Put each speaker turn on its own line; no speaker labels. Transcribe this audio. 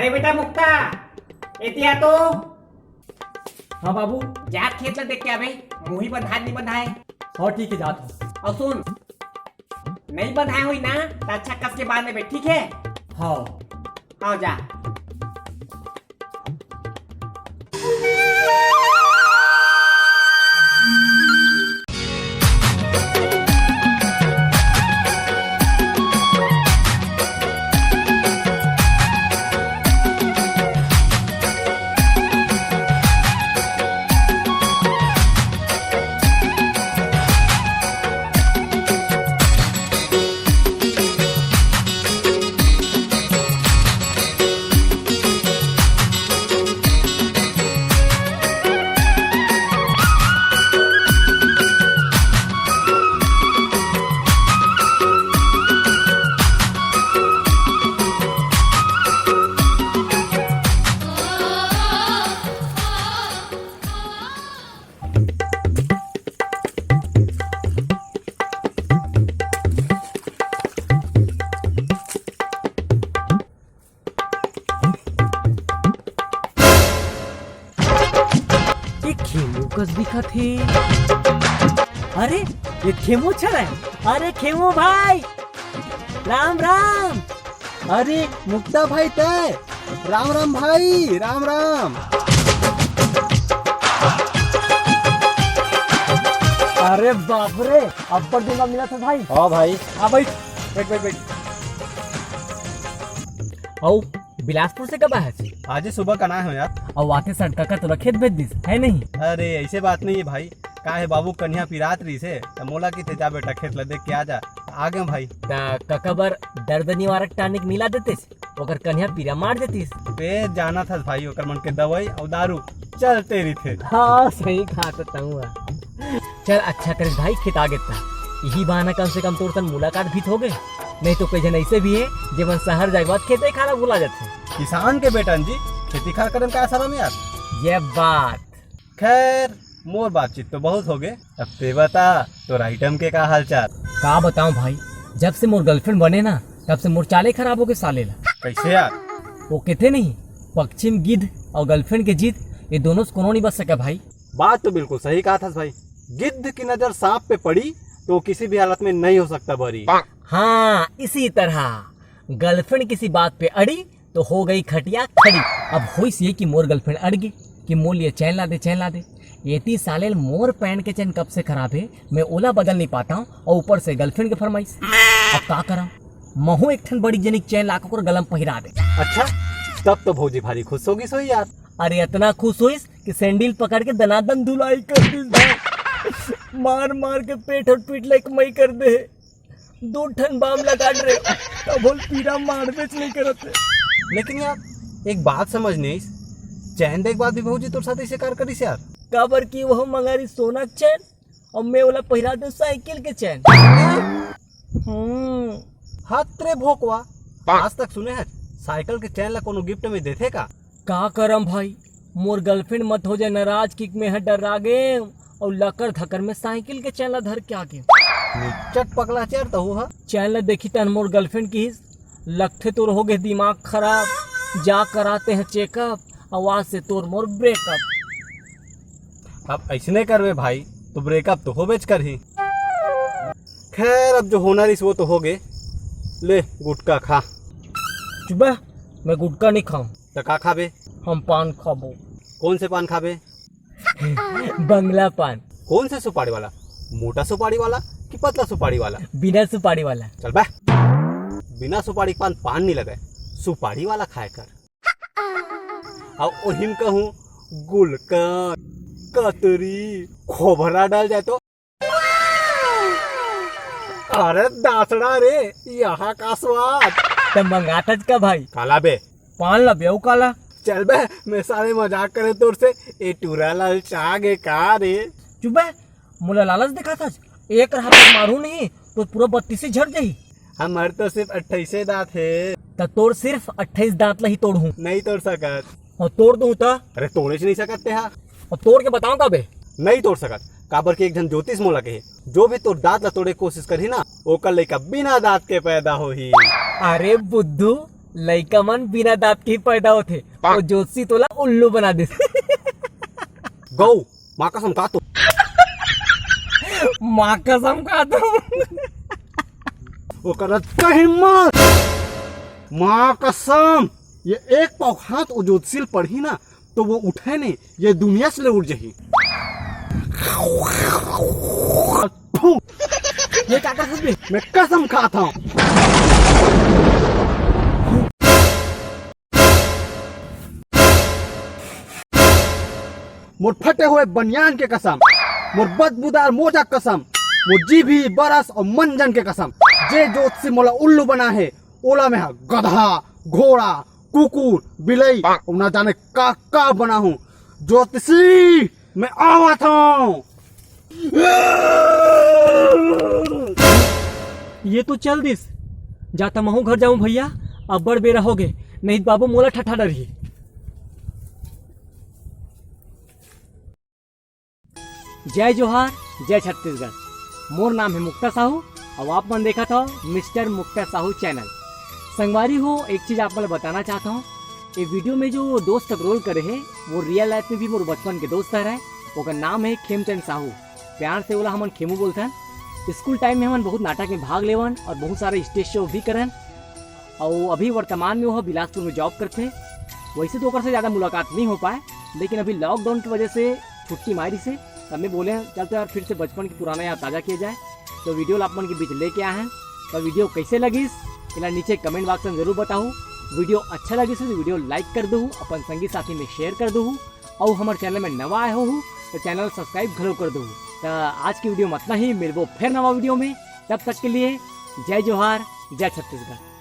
अरे बेटा मुक्ता येते तो।
हाँ बाबू।
जा खेत देख के भाई मुही बंधा नहीं बंधाए।
हाँ ठीक है जात हूँ।
और सुन नहीं बंधाए हुई ना तो अच्छा कस के बांध ले ठीक है।
हाँ
आओ जा।
खेमो कस दिखा थे। अरे ये खेमो चल है। अरे खेमो भाई राम राम।
अरे मुक्ता भाई तय राम राम भाई राम राम।
अरे बाप रे अब्बर दिन मिला था भाई।
हाँ भाई।
हाँ भाई बैठ बैठ बैठ। आओ बिलासपुर से कब आया थी?
आज ही सुबह का ना है यार।
और वाते सड़का का तो खेत भेज दिस है नहीं।
अरे ऐसे बात नहीं है भाई। का है बाबू कन्या पिरात रही से तो मोला की थे जा बेटा खेत ल देख के आ जा। आ गए भाई।
ककबर दर्द निवारक टॉनिक मिला देतीस ओकर कन्या पीरा मार देतीस।
पे जाना था भाई ओकर मन के दवाई और दारू चलते रही थे।
हाँ सही कहा था। चल अच्छा करिस भाई खेत आ गया। यही बहाना कम से कम तोर तन मुलाकात भी हो गए। नहीं तो कई जन ऐसे भी है जीवन शहर जाए बाद खेते खाना भूला जाते।
किसान के बेटन जी खेती खा करन का असर में यार।
ये बात
खैर मोर बातचीत तो बहुत हो गए। अब ते बता तो आइटम के का हालचाल।
का बताऊं भाई जब से मोर गर्लफ्रेंड बने ना तब से मोर चाले खराब हो गए साले ला।
कैसे यार?
वो कहते नहीं पश्चिम गिद्ध और गर्लफ्रेंड के जिद ये दोनों से कोनो नहीं बच सका भाई।
बात तो बिल्कुल सही कहा था भाई। गिद्ध की नजर सांप पे पड़ी तो किसी भी हालत में नहीं हो सकता बरी।
हाँ इसी तरह गर्लफ्रेंड किसी बात पे अड़ी तो हो गई खटिया खड़ी। अब हुई सी कि मोर गर्लफ्रेंड अड़ गई कि मोर लिए चैन ला दे। ये 30 साले मोर पैंट के चैन कब से खराब है मैं ओला बदल नहीं पाता हूँ और ऊपर से गर्लफ्रेंड के फरमाइश। अब का करा महू एक ठन बड़ी जनिक चैन लाकर को गलम पहिरा दे।
अच्छा तब तो भौजी भारी खुश होगी सोई यार।
अरे इतना खुश हुई कि सैंडल पकड़ के दनादन धुलाई कर दी। मार मार के पेट और पीट लाइक मई कर दे। 2 ठन बाम लगा दे तब पीरा मार बेच नहीं करते।
लेकिन यार एक बात समझ नहीं चैन देख बात भी भौजी तोर साथ ऐसे कार करी यार।
काबर की वह मंगारी सोना के चैन और मैं वाला पहिरा दे साइकिल के चैन।
हाथ रे भोकवा आज तक सुने है साइकिल के चैन ला कोनो गिफ्ट में देते का
करम भाई मोर गर्लफ्रेंड मत हो जाए नाराज किक में है डरा गए और लकर धकर में साइकिल के चैन ला धर के आ गए।
चट पकड़ा चेर तो हुआ
चैन ला देखी तन मोर गर्लफ्रेंड की लगते तोर हो गए दिमाग खराब जा कराते हैं चेकअप आवाज से तोर मोर ब्रेकअप।
अब ऐसने करवे भाई तो ब्रेकअप तो हो बेच कर ही। खैर अब जो होना रही वो तो हो गए। ले गुटका खा।
चुप मैं गुटका नहीं खाऊं।
तो का खाबे?
हम पान खाबो।
कौन से पान खाबे?
बंगला पान।
कौन से सुपारी वाला? मोटा सुपारी वाला कि पतला सुपारी वाला?
बिना सुपारी वाला।
चल बे बिना सुपारी पान नहीं लगे सुपारी वाला खाए कर। अब ओहिम कहूँ गुलकंद कतरी खोभरा डाल जाए तो अरे दासड़ा रे यहाँ का स्वाद।
तो मंगाता का भाई
काला बे
पान ला बेऊ काला।
चल बे मैं सारे मजाक करे तोर से ए टूरा लाल चागे का रे।
चुप मुला लालच दिखा था एक रात मारू नहीं तो पूरा 32 झड़ जाही।
हमारे तो सिर्फ 28 दांत है।
तो तोड़ सिर्फ 28 दांत ला ही तोड़ू
नहीं तोड़ सकत।
और तोड़ दूं तो
अरे तोड़े नहीं सकते हा।
और तोड़ के बताऊं का बे
नहीं तोड़ सकत। काबर के एक जन ज्योतिष मोला के जो भी तोर दांत ला तोड़े कोशिश करी ना ओकर लइका बिना दांत के पैदा होही।
अरे बुद्धू लइका मन बिना दांत के ही पैदा होते और ज्योतिषी तोला उल्लू बना दे।
गौ माँ कसम का तो
माँ कसम खाता हूँ।
वो करत कहीं मत, माँ कसम ये एक पाव हाथ वो ज्योतिषी पढ़ी ना तो वो उठे नहीं, ये दुनिया से उड़ जाही।
ये क्या कर सकते?
मैं कसम खाता हूँ। मोर फटे हुए बनियान के कसम, मोर बदबूदार मोजा कसम, मोर जीभी बरस और मंजन के कसम, जे ज्योतिषी मोला उल्लू बना है ओला में गधा घोड़ा कुकुर बिलई और ना जाने का बना हूँ। ज्योतिषी मैं आवत हूँ।
ये तो चल दिस जाता महू घर जाऊं भैया, अब बड़ बेरा हो गए, नहीं तो बाबू मोला ठठा डरी। जय जोहार, जय छत्तीसगढ़। मोर नाम है मुक्ता साहू और आप मन देखा था मिस्टर मुक्ता साहू चैनल। संगवारी हो, एक चीज आप मैं बताना चाहता हूँ, ये वीडियो में जो दोस्त रोल करे है वो रियल लाइफ में भी मोर बचपन के दोस्त है। ओकर नाम है खेमचंद साहू, प्यार से बोला हमन खेमू बोलथन। स्कूल टाइम में हमन बहुत नाटक में भाग लेवन और बहुत सारे स्टेज शो भी करन और अभी वर्तमान में वो बिलासपुर में जॉब करते। वैसे तो ओकर से ज़्यादा मुलाकात नहीं हो पाए, लेकिन अभी लॉकडाउन की वजह से छुट्टी मारी से तब में बोले चलते यार फिर से बचपन की पुराना याद ताज़ा किया जाए, तो वीडियो आप मन के बीच लेके आए हैं। तो वीडियो कैसे लगी इला नीचे कमेंट बॉक्स में जरूर बताऊँ। वीडियो अच्छा लगी तो वीडियो लाइक कर दू, अपन संगी साथी में शेयर कर दू और हमारे चैनल में नवा आए हो तो चैनल सब्सक्राइब घलो कर दू। तो आज की वीडियो में इतना ही, मिलबो फिर नवा वीडियो में, तब तक के लिए जय जोहार, जय छत्तीसगढ़।